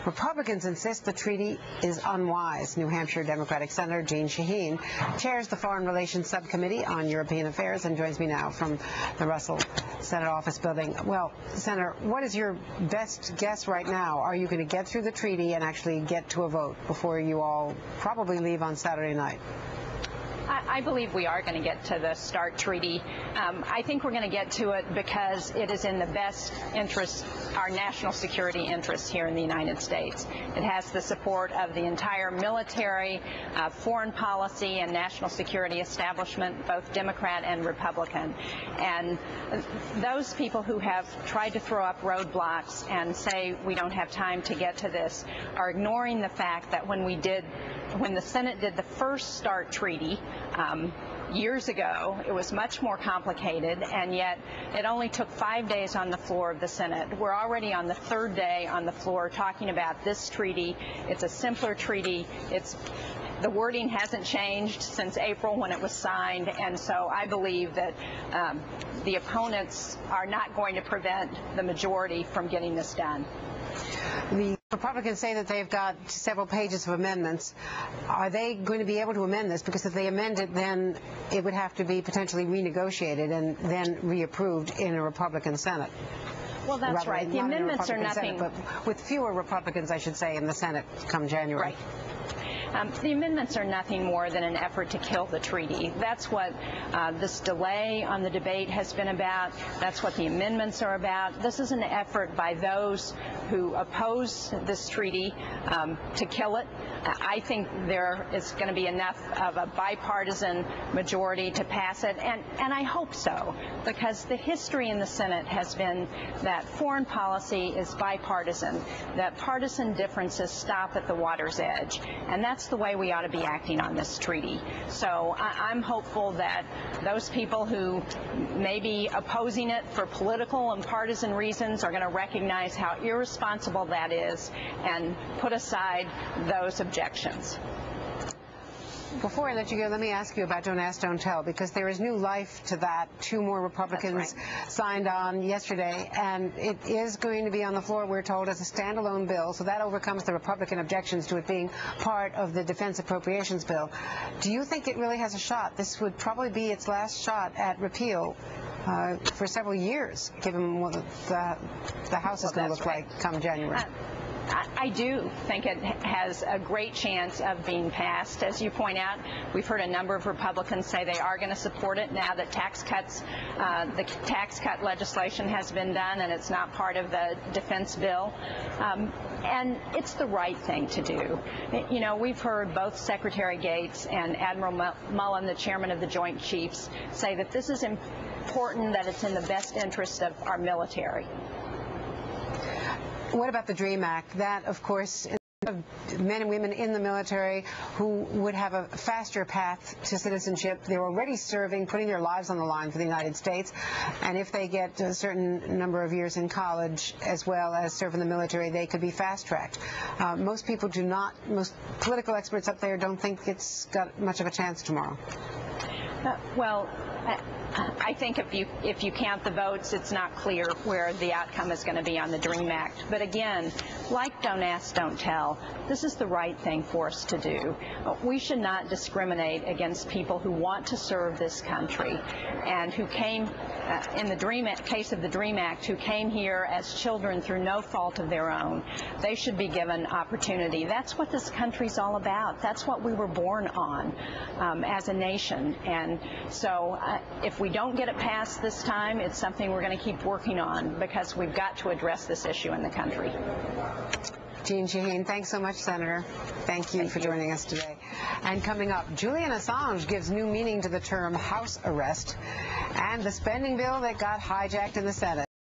Republicans insist the treaty is unwise. New Hampshire Democratic Senator Jean Shaheen chairs the Foreign Relations Subcommittee on European Affairs and joins me now from the Russell Senate Office building. Well, Senator, what is your best guess right now? Are you going to get through the treaty and actually get to a vote before you all probably leave on Saturday night? I believe we are going to get to the START treaty. I think we're going to get to it because it is in the best interest, our national security interests here in the United States. It has the support of the entire military, foreign policy, and national security establishment, both Democrat and Republican. And those people who have tried to throw up roadblocks and say we don't have time to get to this are ignoring the fact that when the Senate did the first START treaty years ago, it was much more complicated, and yet it only took 5 days on the floor of the Senate. We're already on the third day on the floor talking about this treaty. It's a simpler treaty. The wording hasn't changed since April when it was signed, and so I believe that the opponents are not going to prevent the majority from getting this done. The Republicans say that they've got several pages of amendments. Are they going to be able to amend this? Because if they amend it, then it would have to be potentially renegotiated and then reapproved in a Republican Senate. Well, that's right. The amendments are nothing. Senate, but with fewer Republicans, I should say, in the Senate come January. Right. The amendments are nothing more than an effort to kill the treaty. That's what this delay on the debate has been about. That's what the amendments are about. This is an effort by those who oppose this treaty to kill it. I think there is going to be enough of a bipartisan majority to pass it, and I hope so, because the history in the Senate has been that foreign policy is bipartisan, that partisan differences stop at the water's edge, and that's the way we ought to be acting on this treaty. So I'm hopeful that those people who may be opposing it for political and partisan reasons are going to recognize how irresponsible that is and put aside those objections. Before I let you go, let me ask you about Don't Ask, Don't Tell, because there is new life to that. 2 more Republicans signed on yesterday, and it is going to be on the floor, we're told, as a standalone bill, so that overcomes the Republican objections to it being part of the defense appropriations bill. Do you think it really has a shot? This would probably be its last shot at repeal for several years, given what the House is going to look like come January. I do think it has a great chance of being passed. As you point out, we've heard a number of Republicans say they are going to support it now that the tax cut legislation has been done and it's not part of the defense bill. And it's the right thing to do. You know, we've heard both Secretary Gates and Admiral Mullen, the chairman of the Joint Chiefs, say that this is important, that it's in the best interest of our military. What about the DREAM Act? That, of course, men and women in the military who would have a faster path to citizenship. They're already serving, putting their lives on the line for the United States. And if they get a certain number of years in college as well as serve in the military, they could be fast-tracked. Most people do not, most political experts up there don't think it's got much of a chance tomorrow. Well, I think if you count the votes, it's not clear where the outcome is going to be on the DREAM Act. But again, like Don't Ask, Don't Tell, this is the right thing for us to do. We should not discriminate against people who want to serve this country and who came, in the case of the DREAM Act, who came here as children through no fault of their own. They should be given opportunity. That's what this country's all about. That's what we were born on as a nation. And so if we don't get it passed this time, it's something we're going to keep working on because we've got to address this issue in the country. Jean Shaheen, thanks so much, Senator. Thank you for joining us today. And coming up, Julian Assange gives new meaning to the term house arrest and the spending bill that got hijacked in the Senate.